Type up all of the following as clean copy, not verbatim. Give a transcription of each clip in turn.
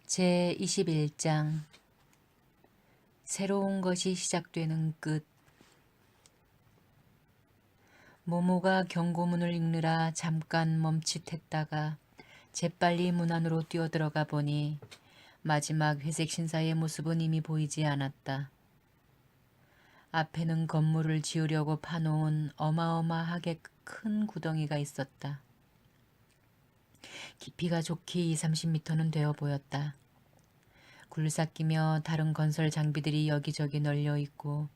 제21장 새로운 것이 시작되는 끝. 모모가 경고문을 읽느라 잠깐 멈칫했다가 재빨리 문 안으로 뛰어들어가 보니 마지막 회색 신사의 모습은 이미 보이지 않았다. 앞에는 건물을 지으려고 파놓은 어마어마하게 큰 구덩이가 있었다. 깊이가 좋기 20-30m는 되어 보였다. 굴삭기며 다른 건설 장비들이 여기저기 널려 있고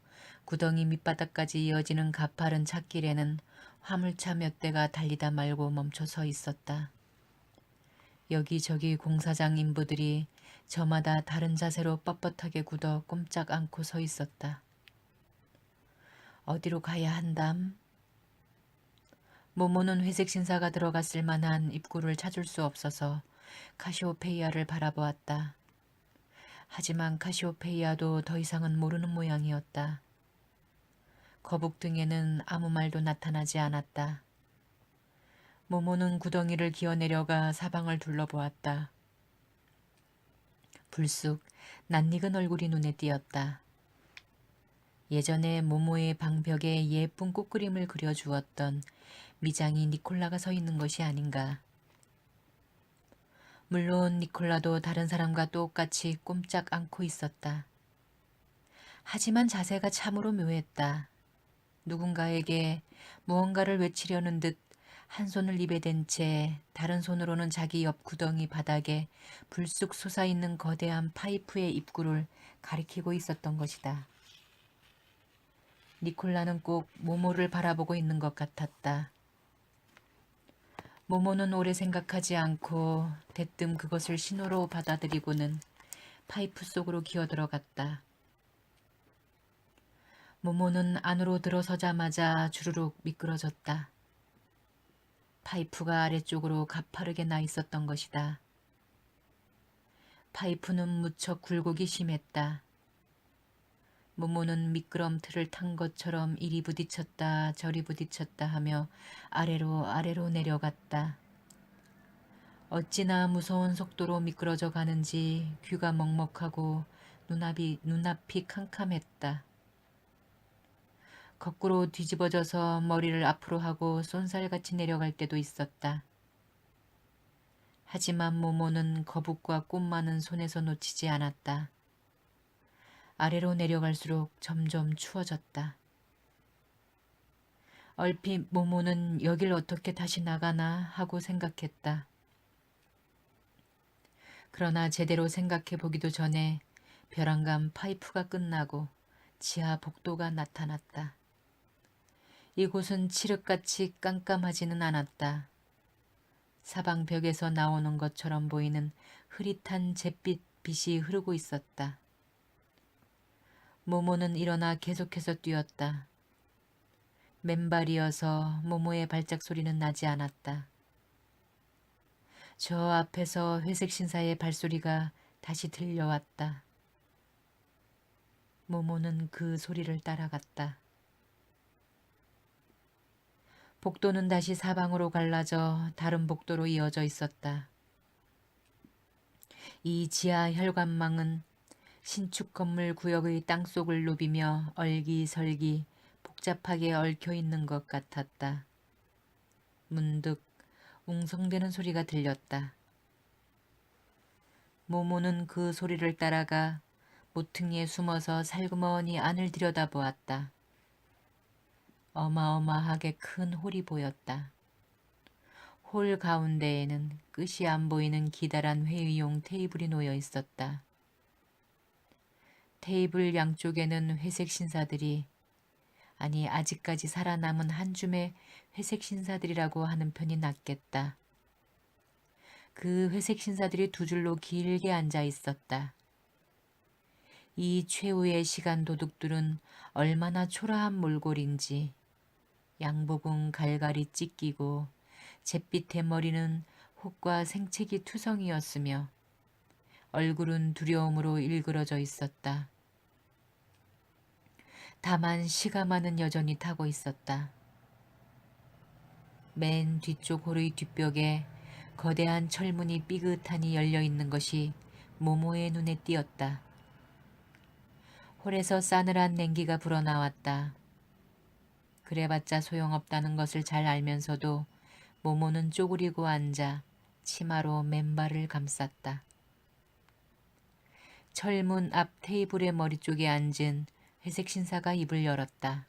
구덩이 밑바닥까지 이어지는 가파른 찻길에는 화물차 몇 대가 달리다 말고 멈춰 서 있었다. 여기저기 공사장 인부들이 저마다 다른 자세로 뻣뻣하게 굳어 꼼짝 않고 서 있었다. 어디로 가야 한담? 모모는 회색 신사가 들어갔을 만한 입구를 찾을 수 없어서 카시오페이아를 바라보았다. 하지만 카시오페이아도 더 이상은 모르는 모양이었다. 거북 등에는 아무 말도 나타나지 않았다. 모모는 구덩이를 기어내려가 사방을 둘러보았다. 불쑥 낯익은 얼굴이 눈에 띄었다. 예전에 모모의 방벽에 예쁜 꽃그림을 그려주었던 미장이 니콜라가 서 있는 것이 아닌가. 물론 니콜라도 다른 사람과 똑같이 꼼짝 않고 있었다. 하지만 자세가 참으로 묘했다. 누군가에게 무언가를 외치려는 듯 한 손을 입에 댄 채 다른 손으로는 자기 옆 구덩이 바닥에 불쑥 솟아있는 거대한 파이프의 입구를 가리키고 있었던 것이다. 니콜라는 꼭 모모를 바라보고 있는 것 같았다. 모모는 오래 생각하지 않고 대뜸 그것을 신호로 받아들이고는 파이프 속으로 기어들어갔다. 모모는 안으로 들어서자마자 주르륵 미끄러졌다. 파이프가 아래쪽으로 가파르게 나 있었던 것이다. 파이프는 무척 굴곡이 심했다. 모모는 미끄럼틀을 탄 것처럼 이리 부딪혔다 저리 부딪혔다 하며 아래로 내려갔다. 어찌나 무서운 속도로 미끄러져 가는지 귀가 먹먹하고 눈앞이 캄캄했다. 거꾸로 뒤집어져서 머리를 앞으로 하고 쏜살같이 내려갈 때도 있었다. 하지만 모모는 거북과 꽃 많은 손에서 놓치지 않았다. 아래로 내려갈수록 점점 추워졌다. 얼핏 모모는 여길 어떻게 다시 나가나 하고 생각했다. 그러나 제대로 생각해 보기도 전에 벼랑간 파이프가 끝나고 지하 복도가 나타났다. 이곳은 칠흑같이 깜깜하지는 않았다. 사방벽에서 나오는 것처럼 보이는 흐릿한 잿빛 빛이 흐르고 있었다. 모모는 일어나 계속해서 뛰었다. 맨발이어서 모모의 발작 소리는 나지 않았다. 저 앞에서 회색 신사의 발소리가 다시 들려왔다. 모모는 그 소리를 따라갔다. 복도는 다시 사방으로 갈라져 다른 복도로 이어져 있었다. 이 지하 혈관망은 신축 건물 구역의 땅속을 누비며 얼기설기 복잡하게 얽혀 있는 것 같았다. 문득 웅성대는 소리가 들렸다. 모모는 그 소리를 따라가 모퉁이에 숨어서 살그머니 안을 들여다보았다. 어마어마하게 큰 홀이 보였다. 홀 가운데에는 끝이 안 보이는 기다란 회의용 테이블이 놓여 있었다. 테이블 양쪽에는 회색 신사들이, 아니 아직까지 살아남은 한 줌의 회색 신사들이라고 하는 편이 낫겠다. 그 회색 신사들이 두 줄로 길게 앉아 있었다. 이 최후의 시간 도둑들은 얼마나 초라한 몰골인지 양복은 갈갈이 찢기고 잿빛의 머리는 혹과 생채기 투성이었으며 얼굴은 두려움으로 일그러져 있었다. 다만 시가마는 여전히 타고 있었다. 맨 뒤쪽 홀의 뒷벽에 거대한 철문이 삐긋하니 열려있는 것이 모모의 눈에 띄었다. 홀에서 싸늘한 냉기가 불어나왔다. 그래봤자 소용없다는 것을 잘 알면서도 모모는 쪼그리고 앉아 치마로 맨발을 감쌌다. 철문 앞 테이블의 머리 쪽에 앉은 회색 신사가 입을 열었다.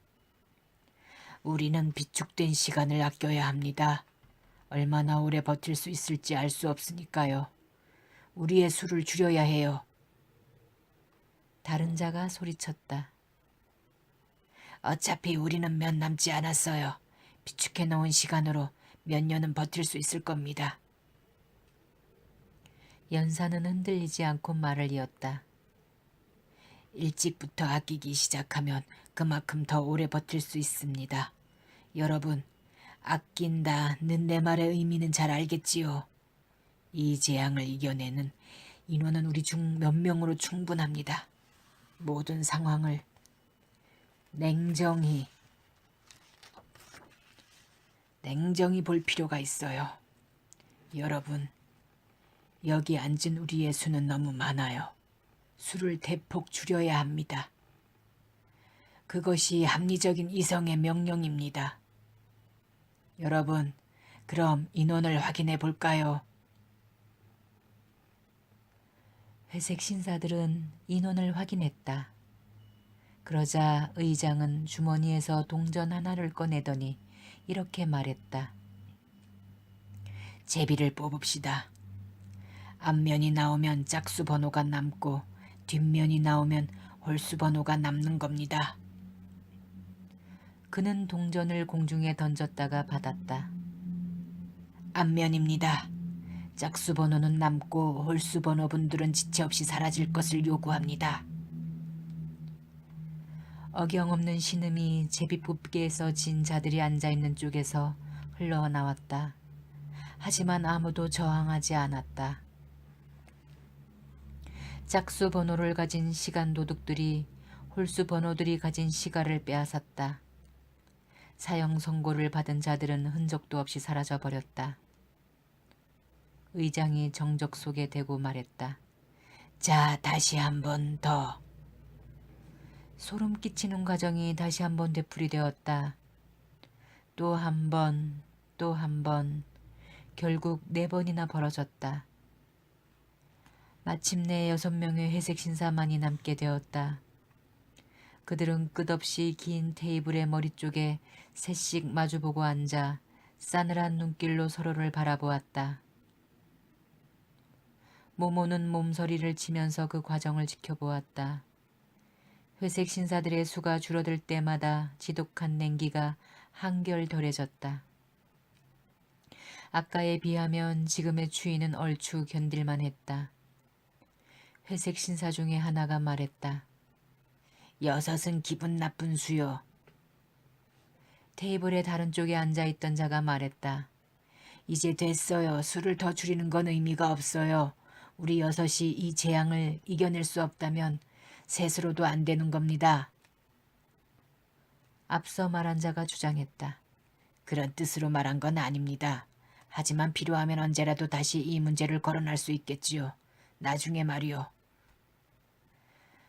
우리는 비축된 시간을 아껴야 합니다. 얼마나 오래 버틸 수 있을지 알 수 없으니까요. 우리의 수를 줄여야 해요. 다른 자가 소리쳤다. 어차피 우리는 몇 남지 않았어요. 비축해 놓은 시간으로 몇 년은 버틸 수 있을 겁니다. 연사는 흔들리지 않고 말을 이었다. 일찍부터 아끼기 시작하면 그만큼 더 오래 버틸 수 있습니다. 여러분, 아낀다는 내 말의 의미는 잘 알겠지요. 이 재앙을 이겨내는 인원은 우리 중 몇 명으로 충분합니다. 모든 상황을 냉정히 볼 필요가 있어요. 여러분, 여기 앉은 우리의 수는 너무 많아요. 수를 대폭 줄여야 합니다. 그것이 합리적인 이성의 명령입니다. 여러분, 그럼 인원을 확인해 볼까요? 회색 신사들은 인원을 확인했다. 그러자 의장은 주머니에서 동전 하나를 꺼내더니 이렇게 말했다. 제비를 뽑읍시다. 앞면이 나오면 짝수 번호가 남고 뒷면이 나오면 홀수 번호가 남는 겁니다. 그는 동전을 공중에 던졌다가 받았다. 앞면입니다. 짝수 번호는 남고 홀수 번호 분들은 지체 없이 사라질 것을 요구합니다. 어경없는 신음이 제비뽑기에서 진 자들이 앉아있는 쪽에서 흘러나왔다. 하지만 아무도 저항하지 않았다. 짝수 번호를 가진 시간 도둑들이 홀수 번호들이 가진 시간을 빼앗았다. 사형 선고를 받은 자들은 흔적도 없이 사라져버렸다. 의장이 정적 속에 대고 말했다. 자, 다시 한 번 더. 소름 끼치는 과정이 다시 한 번 되풀이되었다. 또 한 번, 또 한 번, 결국 4번이나 벌어졌다. 마침내 6명의 회색 신사만이 남게 되었다. 그들은 끝없이 긴 테이블의 머리 쪽에 셋씩 마주보고 앉아 싸늘한 눈길로 서로를 바라보았다. 모모는 몸서리를 치면서 그 과정을 지켜보았다. 회색 신사들의 수가 줄어들 때마다 지독한 냉기가 한결 덜해졌다. 아까에 비하면 지금의 추위는 얼추 견딜만 했다. 회색 신사 중에 하나가 말했다. 6은 기분 나쁜 수요. 테이블의 다른 쪽에 앉아있던 자가 말했다. 이제 됐어요. 수를 더 줄이는 건 의미가 없어요. 우리 6이 이 재앙을 이겨낼 수 없다면 셋으로도 안 되는 겁니다. 앞서 말한 자가 주장했다. 그런 뜻으로 말한 건 아닙니다. 하지만 필요하면 언제라도 다시 이 문제를 거론할 수 있겠지요. 나중에 말이요.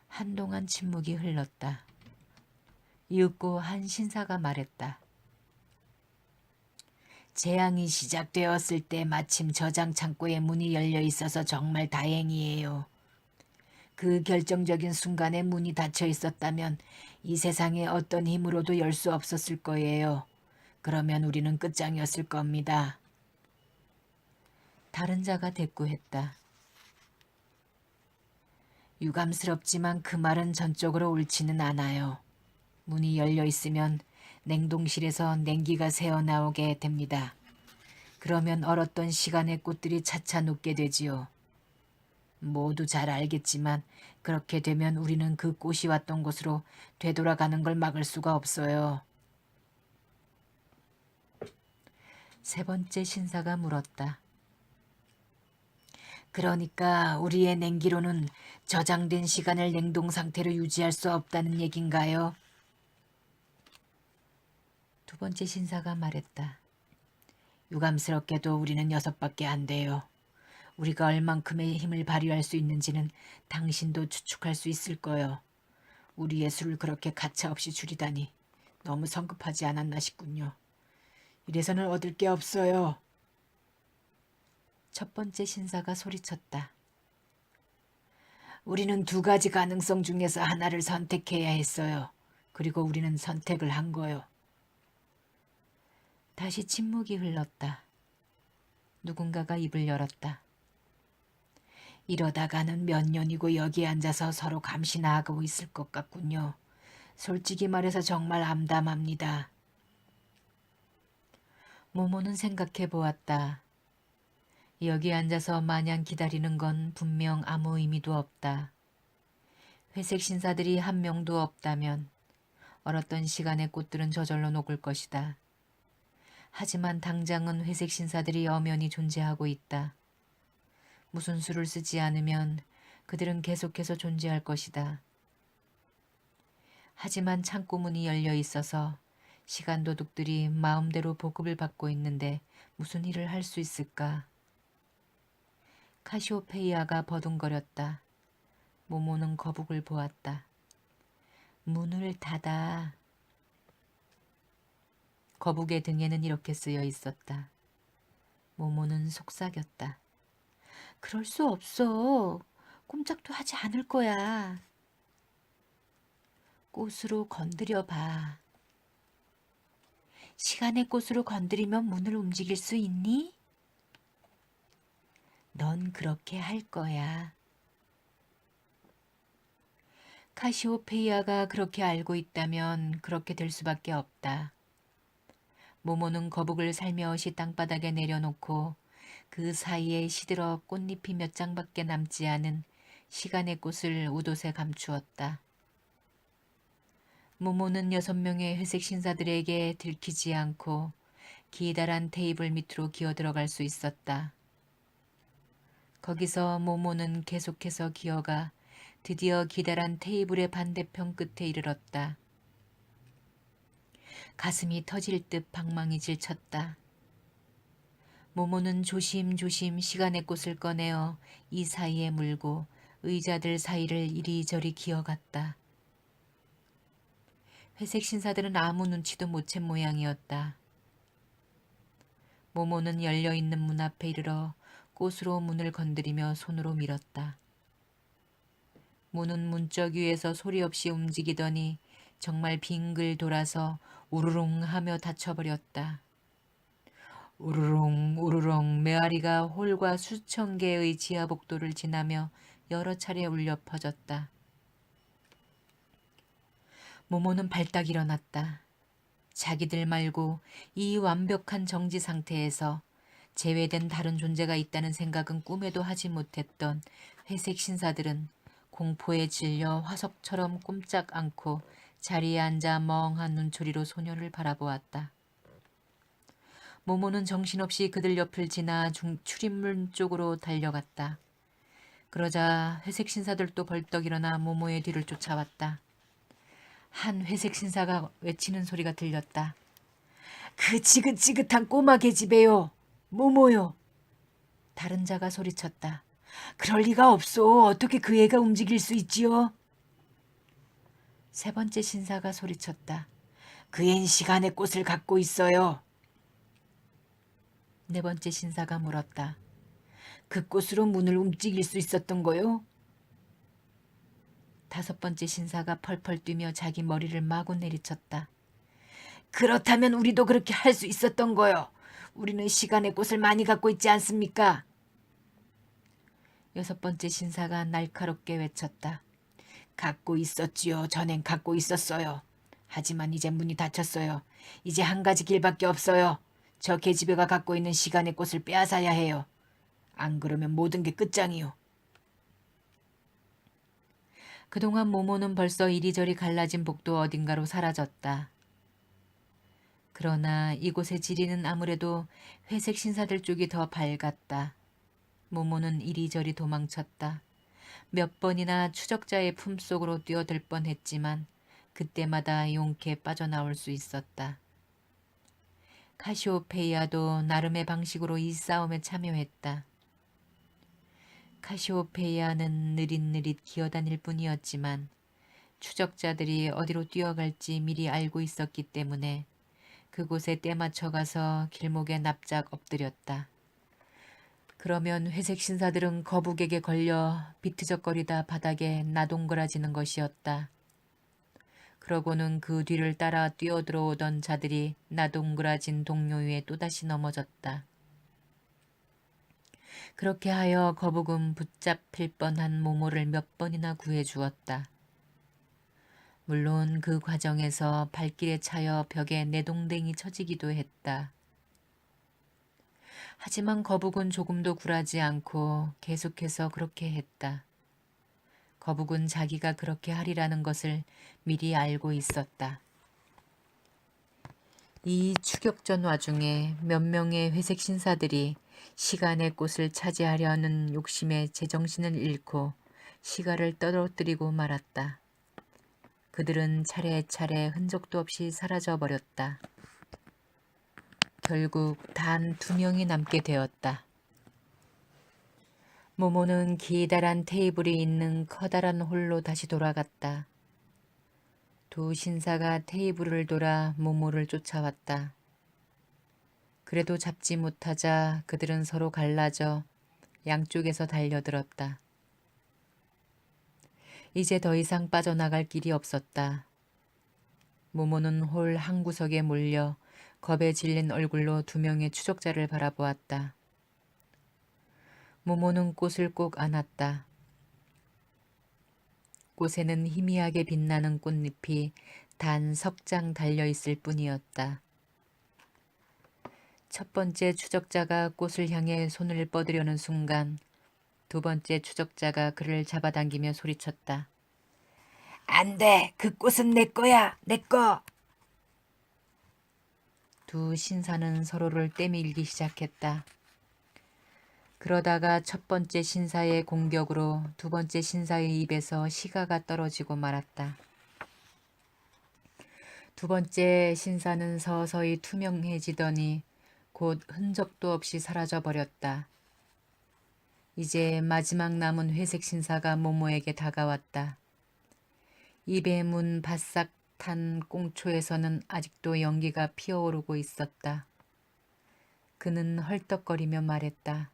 한동안 침묵이 흘렀다. 이윽고 한 신사가 말했다. 재앙이 시작되었을 때 마침 저장 창고에 문이 열려 있어서 정말 다행이에요. 그 결정적인 순간에 문이 닫혀 있었다면 이 세상에 어떤 힘으로도 열 수 없었을 거예요. 그러면 우리는 끝장이었을 겁니다. 다른 자가 대꾸했다. 유감스럽지만 그 말은 전적으로 옳지는 않아요. 문이 열려 있으면 냉동실에서 냉기가 새어나오게 됩니다. 그러면 얼었던 시간의 꽃들이 차차 녹게 되지요. 모두 잘 알겠지만 그렇게 되면 우리는 그 꽃이 왔던 곳으로 되돌아가는 걸 막을 수가 없어요. 세 번째 신사가 물었다. 그러니까 우리의 냉기로는 저장된 시간을 냉동 상태로 유지할 수 없다는 얘긴가요? 두 번째 신사가 말했다. 유감스럽게도 우리는 6밖에 안 돼요. 우리가 얼만큼의 힘을 발휘할 수 있는지는 당신도 추측할 수 있을 거요. 우리의 수를 그렇게 가차없이 줄이다니 너무 성급하지 않았나 싶군요. 이래서는 얻을 게 없어요. 첫 번째 신사가 소리쳤다. 우리는 두 가지 가능성 중에서 하나를 선택해야 했어요. 그리고 우리는 선택을 한 거요. 다시 침묵이 흘렀다. 누군가가 입을 열었다. 이러다가는 몇 년이고 여기 앉아서 서로 감시나하고 있을 것 같군요. 솔직히 말해서 정말 암담합니다. 모모는 생각해 보았다. 여기 앉아서 마냥 기다리는 건 분명 아무 의미도 없다. 회색 신사들이 한 명도 없다면 얼었던 시간의 꽃들은 저절로 녹을 것이다. 하지만 당장은 회색 신사들이 엄연히 존재하고 있다. 무슨 수를 쓰지 않으면 그들은 계속해서 존재할 것이다. 하지만 창고문이 열려 있어서 시간 도둑들이 마음대로 보급을 받고 있는데 무슨 일을 할 수 있을까? 카시오페이아가 버둥거렸다. 모모는 거북을 보았다. 문을 닫아. 거북의 등에는 이렇게 쓰여 있었다. 모모는 속삭였다. 그럴 수 없어. 꼼짝도 하지 않을 거야. 꽃으로 건드려 봐. 시간의 꽃으로 건드리면 문을 움직일 수 있니? 넌 그렇게 할 거야. 카시오페이아가 그렇게 알고 있다면 그렇게 될 수밖에 없다. 모모는 거북을 살며시 땅바닥에 내려놓고 그 사이에 시들어 꽃잎이 몇 장밖에 남지 않은 시간의 꽃을 웃옷에 감추었다. 모모는 6명의 회색 신사들에게 들키지 않고 기다란 테이블 밑으로 기어 들어갈 수 있었다. 거기서 모모는 계속해서 기어가 드디어 기다란 테이블의 반대편 끝에 이르렀다. 가슴이 터질 듯 방망이 질쳤다. 모모는 조심조심 시간의 꽃을 꺼내어 이 사이에 물고 의자들 사이를 이리저리 기어갔다. 회색 신사들은 아무 눈치도 못 챈 모양이었다. 모모는 열려있는 문 앞에 이르러 꽃으로 문을 건드리며 손으로 밀었다. 문은 문짝 위에서 소리 없이 움직이더니 정말 빙글 돌아서 우르릉 하며 닫혀버렸다. 우르릉 우르릉 메아리가 홀과 수천 개의 지하복도를 지나며 여러 차례 울려 퍼졌다. 모모는 발딱 일어났다. 자기들 말고 이 완벽한 정지 상태에서 제외된 다른 존재가 있다는 생각은 꿈에도 하지 못했던 회색 신사들은 공포에 질려 화석처럼 꼼짝 않고 자리에 앉아 멍한 눈초리로 소녀를 바라보았다. 모모는 정신없이 그들 옆을 지나 출입문 쪽으로 달려갔다. 그러자 회색 신사들도 벌떡 일어나 모모의 뒤를 쫓아왔다. 한 회색 신사가 외치는 소리가 들렸다. 그 지긋지긋한 꼬마 계집애요. 모모요. 다른 자가 소리쳤다. 그럴 리가 없소. 어떻게 그 애가 움직일 수 있지요? 세 번째 신사가 소리쳤다. 그 앤 시간의 꽃을 갖고 있어요. 네 번째 신사가 물었다. 그 꽃으로 문을 움직일 수 있었던 거요? 다섯 번째 신사가 펄펄 뛰며 자기 머리를 마구 내리쳤다. 그렇다면 우리도 그렇게 할 수 있었던 거요. 우리는 시간의 꽃을 많이 갖고 있지 않습니까? 여섯 번째 신사가 날카롭게 외쳤다. 갖고 있었지요. 전엔 갖고 있었어요. 하지만 이제 문이 닫혔어요. 이제 한 가지 길밖에 없어요. 저 계집애가 갖고 있는 시간의 꽃을 빼앗아야 해요. 안 그러면 모든 게 끝장이요. 그동안 모모는 벌써 이리저리 갈라진 복도 어딘가로 사라졌다. 그러나 이곳의 지리는 아무래도 회색 신사들 쪽이 더 밝았다. 모모는 이리저리 도망쳤다. 몇 번이나 추적자의 품속으로 뛰어들 뻔했지만 그때마다 용케 빠져나올 수 있었다. 카시오페이아도 나름의 방식으로 이 싸움에 참여했다. 카시오페이아는 느릿느릿 기어다닐 뿐이었지만 추적자들이 어디로 뛰어갈지 미리 알고 있었기 때문에 그곳에 때맞춰 가서 길목에 납작 엎드렸다. 그러면 회색 신사들은 거북에게 걸려 비트적거리다 바닥에 나동그라지는 것이었다. 그러고는 그 뒤를 따라 뛰어들어오던 자들이 나동그라진 동료 위에 또다시 넘어졌다. 그렇게 하여 거북은 붙잡힐 뻔한 모모를 몇 번이나 구해주었다. 물론 그 과정에서 발길에 차여 벽에 내동댕이 쳐지기도 했다. 하지만 거북은 조금도 굴하지 않고 계속해서 그렇게 했다. 거북은 자기가 그렇게 하리라는 것을 미리 알고 있었다. 이 추격전 와중에 몇 명의 회색 신사들이 시간의 꽃을 차지하려는 욕심에 제정신을 잃고 시가를 떨어뜨리고 말았다. 그들은 차례차례 흔적도 없이 사라져버렸다. 결국 단 2명이 남게 되었다. 모모는 기다란 테이블이 있는 커다란 홀로 다시 돌아갔다. 두 신사가 테이블을 돌아 모모를 쫓아왔다. 그래도 잡지 못하자 그들은 서로 갈라져 양쪽에서 달려들었다. 이제 더 이상 빠져나갈 길이 없었다. 모모는 홀 한 구석에 몰려 겁에 질린 얼굴로 2명의 추적자를 바라보았다. 모모는 꽃을 꼭 안았다. 꽃에는 희미하게 빛나는 꽃잎이 단 3장 달려있을 뿐이었다. 첫 번째 추적자가 꽃을 향해 손을 뻗으려는 순간 2번째 추적자가 그를 잡아당기며 소리쳤다. 안 돼! 그 꽃은 내 거야! 내 거! 두 신사는 서로를 떼밀기 시작했다. 그러다가 첫 번째 신사의 공격으로 2번째 신사의 입에서 시가가 떨어지고 말았다. 2번째 신사는 서서히 투명해지더니 곧 흔적도 없이 사라져버렸다. 이제 마지막 남은 회색 신사가 모모에게 다가왔다. 입에 문 바싹 탄 꽁초에서는 아직도 연기가 피어오르고 있었다. 그는 헐떡거리며 말했다.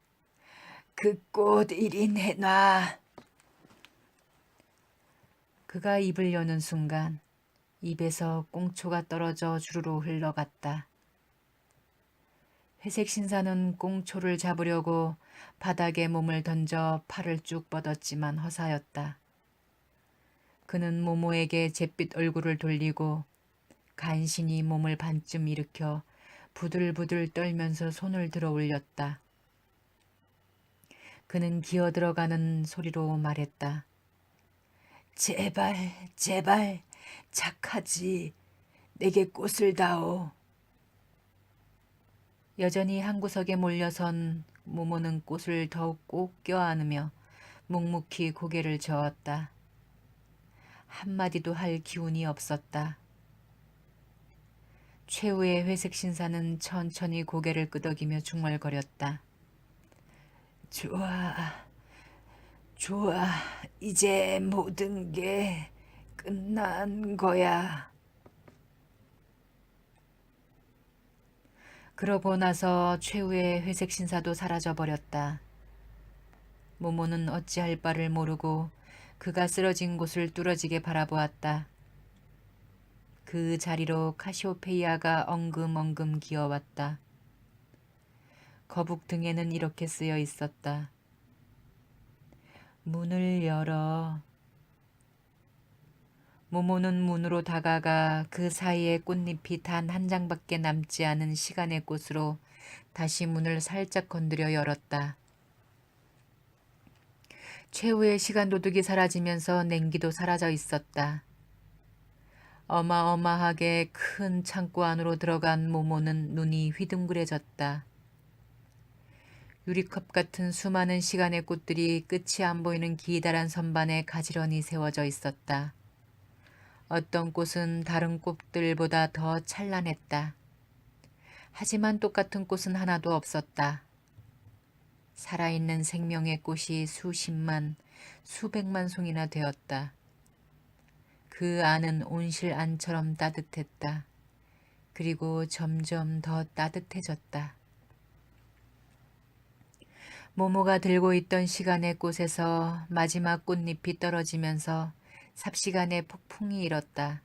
그 꽃 이리 내놔. 그가 입을 여는 순간 입에서 꽁초가 떨어져 주르르 흘러갔다. 회색 신사는 꽁초를 잡으려고 바닥에 몸을 던져 팔을 쭉 뻗었지만 허사였다. 그는 모모에게 잿빛 얼굴을 돌리고 간신히 몸을 반쯤 일으켜 부들부들 떨면서 손을 들어 올렸다. 그는 기어들어가는 소리로 말했다. 제발, 제발, 착하지. 내게 꽃을 다오. 여전히 한 구석에 몰려선 모모는 꽃을 더욱 꼭 껴안으며 묵묵히 고개를 저었다. 한마디도 할 기운이 없었다. 최후의 회색 신사는 천천히 고개를 끄덕이며 중얼거렸다. 좋아, 좋아. 이제 모든 게 끝난 거야. 그러고 나서 최후의 회색 신사도 사라져버렸다. 모모는 어찌할 바를 모르고 그가 쓰러진 곳을 뚫어지게 바라보았다. 그 자리로 카시오페이아가 엉금엉금 기어왔다. 거북 등에는 이렇게 쓰여 있었다. 문을 열어. 모모는 문으로 다가가 그 사이에 꽃잎이 단 한 장밖에 남지 않은 시간의 꽃으로 다시 문을 살짝 건드려 열었다. 최후의 시간 도둑이 사라지면서 냉기도 사라져 있었다. 어마어마하게 큰 창고 안으로 들어간 모모는 눈이 휘둥그레졌다. 유리컵 같은 수많은 시간의 꽃들이 끝이 안 보이는 기다란 선반에 가지런히 세워져 있었다. 어떤 꽃은 다른 꽃들보다 더 찬란했다. 하지만 똑같은 꽃은 하나도 없었다. 살아있는 생명의 꽃이 수십만, 수백만 송이나 되었다. 그 안은 온실 안처럼 따뜻했다. 그리고 점점 더 따뜻해졌다. 모모가 들고 있던 시간의 꽃에서 마지막 꽃잎이 떨어지면서 삽시간에 폭풍이 일었다.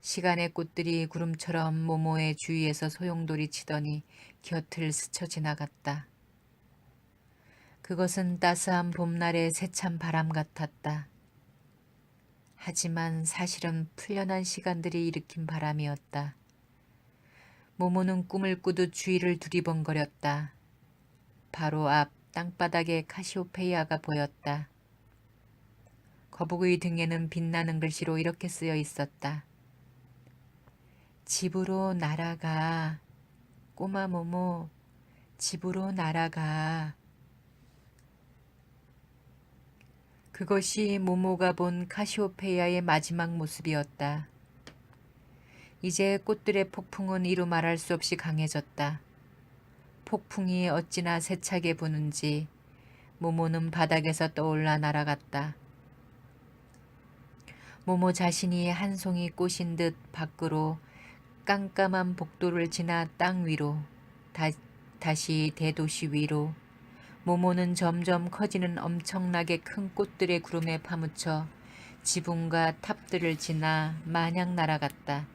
시간의 꽃들이 구름처럼 모모의 주위에서 소용돌이 치더니 곁을 스쳐 지나갔다. 그것은 따스한 봄날의 세찬 바람 같았다. 하지만 사실은 풀려난 시간들이 일으킨 바람이었다. 모모는 꿈을 꾸듯 주위를 두리번거렸다. 바로 앞 땅바닥에 카시오페이아가 보였다. 거북의 등에는 빛나는 글씨로 이렇게 쓰여 있었다. 집으로 날아가. 꼬마 모모, 집으로 날아가. 그것이 모모가 본 카시오페이아의 마지막 모습이었다. 이제 꽃들의 폭풍은 이루 말할 수 없이 강해졌다. 폭풍이 어찌나 세차게 부는지 모모는 바닥에서 떠올라 날아갔다. 모모 자신이 한 송이 꽃인 듯 밖으로 깜깜한 복도를 지나 땅 위로 다시 대도시 위로 모모는 점점 커지는 엄청나게 큰 꽃들의 구름에 파묻혀 지붕과 탑들을 지나 마냥 날아갔다.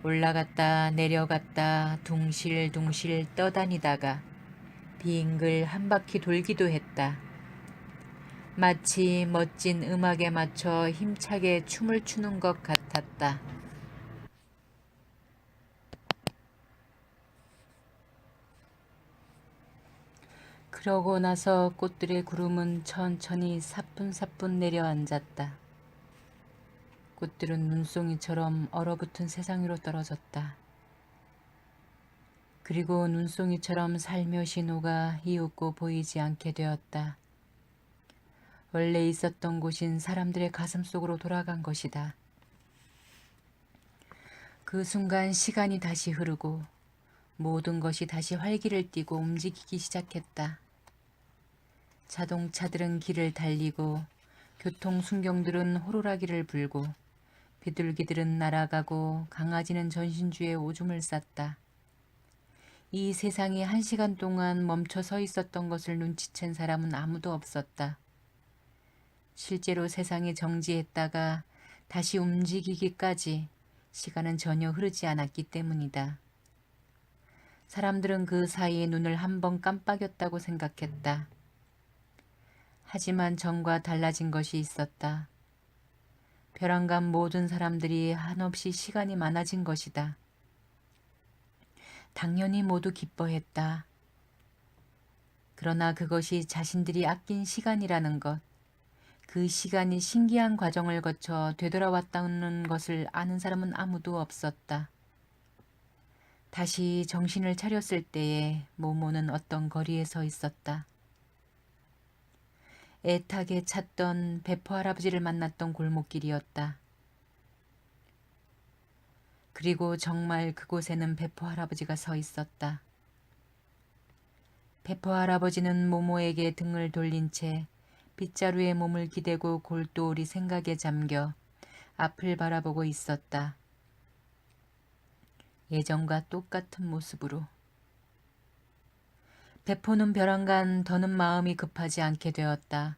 올라갔다 내려갔다 둥실둥실 떠다니다가 빙글 한 바퀴 돌기도 했다. 마치 멋진 음악에 맞춰 힘차게 춤을 추는 것 같았다. 그러고 나서 꽃들의 구름은 천천히 사뿐사뿐 내려앉았다. 꽃들은 눈송이처럼 얼어붙은 세상 위로 떨어졌다. 그리고 눈송이처럼 살며시 녹아 이윽고 보이지 않게 되었다. 원래 있었던 곳인 사람들의 가슴 속으로 돌아간 것이다. 그 순간 시간이 다시 흐르고 모든 것이 다시 활기를 띠고 움직이기 시작했다. 자동차들은 길을 달리고 교통순경들은 호루라기를 불고 비둘기들은 날아가고 강아지는 전신주에 오줌을 쌌다. 이 세상이 1시간 동안 멈춰 서 있었던 것을 눈치챈 사람은 아무도 없었다. 실제로 세상이 정지했다가 다시 움직이기까지 시간은 전혀 흐르지 않았기 때문이다. 사람들은 그 사이에 눈을 한번 깜빡였다고 생각했다. 하지만 전과 달라진 것이 있었다. 벼랑간 모든 사람들이 한없이 시간이 많아진 것이다. 당연히 모두 기뻐했다. 그러나 그것이 자신들이 아낀 시간이라는 것, 그 시간이 신기한 과정을 거쳐 되돌아왔다는 것을 아는 사람은 아무도 없었다. 다시 정신을 차렸을 때에 모모는 어떤 거리에 서 있었다. 애타게 찾던 베포 할아버지를 만났던 골목길이었다. 그리고 정말 그곳에는 베포 할아버지가 서 있었다. 베포 할아버지는 모모에게 등을 돌린 채 빗자루에 몸을 기대고 골똘히 생각에 잠겨 앞을 바라보고 있었다. 예전과 똑같은 모습으로. 베포는 벼랑간 더는 마음이 급하지 않게 되었다.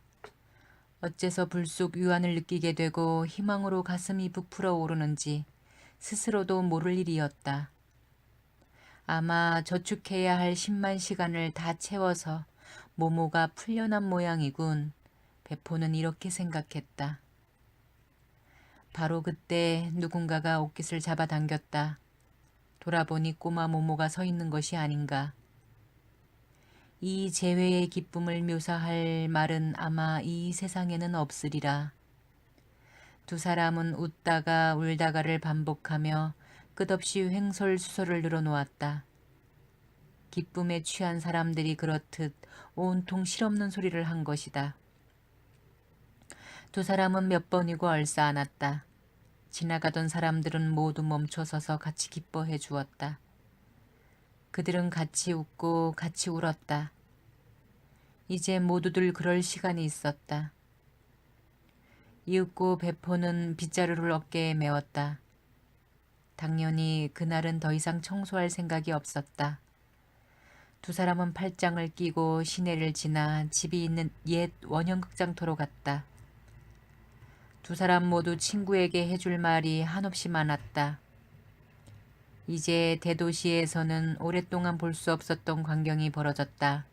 어째서 불쑥 유한을 느끼게 되고 희망으로 가슴이 부풀어 오르는지 스스로도 모를 일이었다. 아마 저축해야 할 10만 시간을 다 채워서 모모가 풀려난 모양이군. 베포는 이렇게 생각했다. 바로 그때 누군가가 옷깃을 잡아당겼다. 돌아보니 꼬마 모모가 서 있는 것이 아닌가. 이 재회의 기쁨을 묘사할 말은 아마 이 세상에는 없으리라. 두 사람은 웃다가 울다가를 반복하며 끝없이 횡설수설을 늘어놓았다. 기쁨에 취한 사람들이 그렇듯 온통 실없는 소리를 한 것이다. 두 사람은 몇 번이고 얼싸안았다. 지나가던 사람들은 모두 멈춰서서 같이 기뻐해 주었다. 그들은 같이 웃고 같이 울었다. 이제 모두들 그럴 시간이 있었다. 이윽고 배포는 빗자루를 어깨에 메웠다. 당연히 그날은 더 이상 청소할 생각이 없었다. 두 사람은 팔짱을 끼고 시내를 지나 집이 있는 옛 원형극장터로 갔다. 두 사람 모두 친구에게 해줄 말이 한없이 많았다. 이제 대도시에서는 오랫동안 볼 수 없었던 광경이 벌어졌다.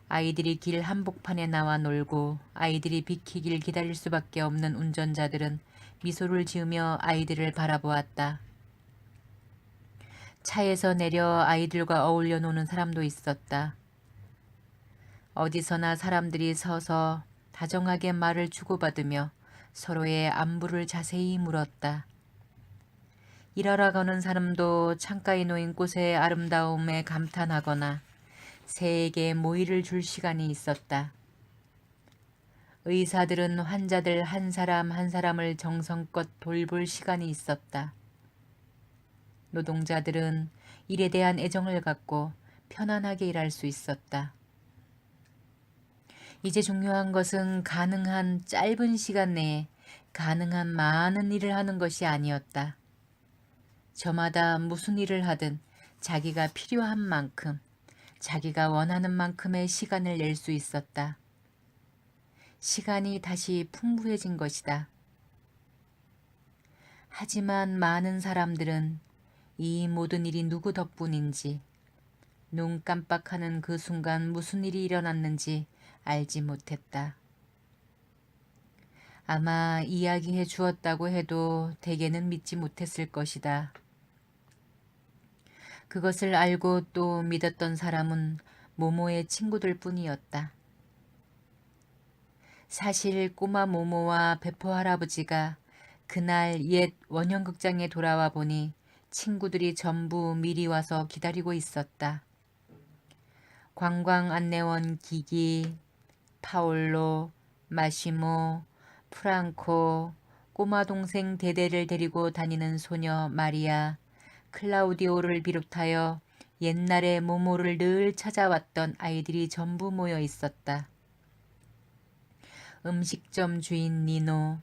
아이들이 길 한복판에 나와 놀고 아이들이 비키길 기다릴 수밖에 없는 운전자들은 미소를 지으며 아이들을 바라보았다. 차에서 내려 아이들과 어울려 노는 사람도 있었다. 어디서나 사람들이 서서 다정하게 말을 주고받으며 서로의 안부를 자세히 물었다. 일하러 가는 사람도 창가에 놓인 꽃의 아름다움에 감탄하거나 새에게 모이를 줄 시간이 있었다. 의사들은 환자들 한 사람 한 사람을 정성껏 돌볼 시간이 있었다. 노동자들은 일에 대한 애정을 갖고 편안하게 일할 수 있었다. 이제 중요한 것은 가능한 짧은 시간 내에 가능한 많은 일을 하는 것이 아니었다. 저마다 무슨 일을 하든 자기가 필요한 만큼, 자기가 원하는 만큼의 시간을 낼 수 있었다. 시간이 다시 풍부해진 것이다. 하지만 많은 사람들은 이 모든 일이 누구 덕분인지, 눈 깜빡하는 그 순간 무슨 일이 일어났는지 알지 못했다. 아마 이야기해 주었다고 해도 대개는 믿지 못했을 것이다. 그것을 알고 또 믿었던 사람은 모모의 친구들 뿐이었다. 사실 꼬마 모모와 배포 할아버지가 그날 옛 원형극장에 돌아와 보니 친구들이 전부 미리 와서 기다리고 있었다. 관광 안내원 기기, 파올로, 마시모, 프랑코, 꼬마 동생 데데를 데리고 다니는 소녀 마리아, 클라우디오를 비롯하여 옛날에 모모를 늘 찾아왔던 아이들이 전부 모여 있었다. 음식점 주인 니노,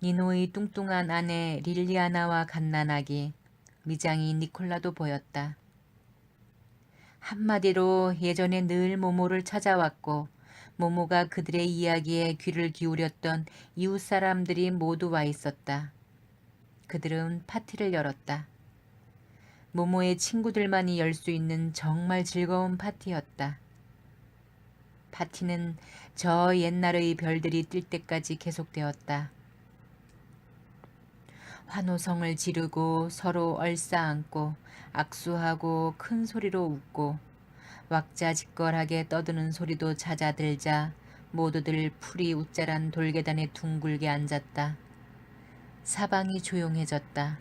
니노의 뚱뚱한 아내 릴리아나와 갓난아기, 미장인 니콜라도 보였다. 한마디로 예전에 늘 모모를 찾아왔고 모모가 그들의 이야기에 귀를 기울였던 이웃 사람들이 모두 와 있었다. 그들은 파티를 열었다. 모모의 친구들만이 열 수 있는 정말 즐거운 파티였다. 파티는 저 옛날의 별들이 뜰 때까지 계속되었다. 환호성을 지르고 서로 얼싸안고 악수하고 큰 소리로 웃고 왁자지껄하게 떠드는 소리도 잦아들자 모두들 풀이 웃자란 돌계단에 둥글게 앉았다. 사방이 조용해졌다.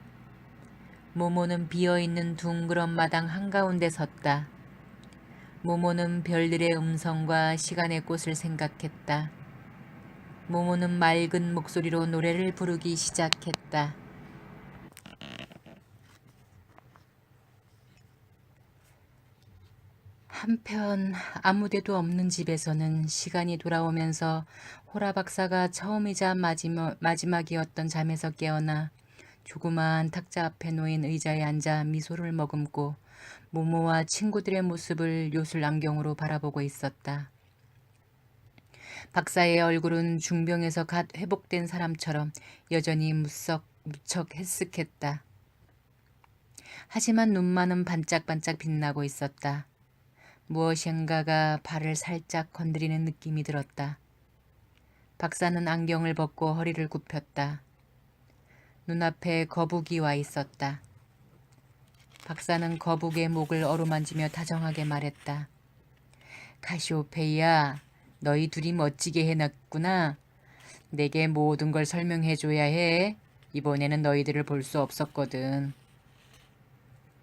모모는 비어있는 둥그런 마당 한가운데 섰다. 모모는 별들의 음성과 시간의 꽃을 생각했다. 모모는 맑은 목소리로 노래를 부르기 시작했다. 한편 아무데도 없는 집에서는 시간이 돌아오면서 호라 박사가 처음이자 마지막이었던 잠에서 깨어나 조그마한 탁자 앞에 놓인 의자에 앉아 미소를 머금고 모모와 친구들의 모습을 요술 안경으로 바라보고 있었다. 박사의 얼굴은 중병에서 갓 회복된 사람처럼 여전히 무척 헬쓱했다. 하지만 눈만은 반짝반짝 빛나고 있었다. 무엇인가가 발을 살짝 건드리는 느낌이 들었다. 박사는 안경을 벗고 허리를 굽혔다. 눈앞에 거북이 와 있었다. 박사는 거북의 목을 어루만지며 다정하게 말했다. 카시오페이야, 너희 둘이 멋지게 해놨구나. 내게 모든 걸 설명해줘야 해. 이번에는 너희들을 볼 수 없었거든.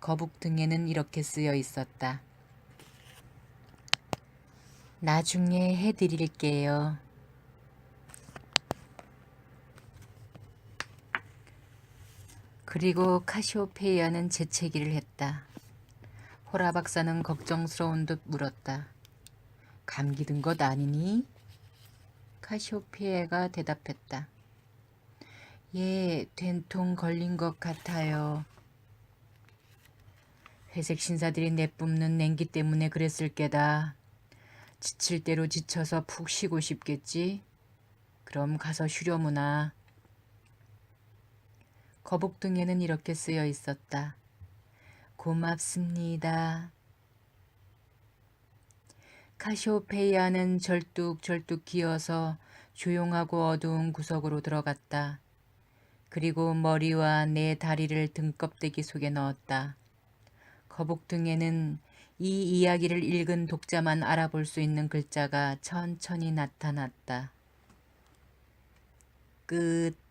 거북 등에는 이렇게 쓰여 있었다. 나중에 해드릴게요. 그리고 카시오페이아는 재채기를 했다. 호라 박사는 걱정스러운 듯 물었다. 감기 든 것 아니니? 카시오페아가 대답했다. 예, 된통 걸린 것 같아요. 회색 신사들이 내뿜는 냉기 때문에 그랬을 게다. 지칠 대로 지쳐서 푹 쉬고 싶겠지? 그럼 가서 쉬려무나. 거북등에는 이렇게 쓰여 있었다. 고맙습니다. 카시오페이아는 절뚝절뚝 기어서 조용하고 어두운 구석으로 들어갔다. 그리고 머리와 내 다리를 등껍데기 속에 넣었다. 거북등에는 이 이야기를 읽은 독자만 알아볼 수 있는 글자가 천천히 나타났다. 끝.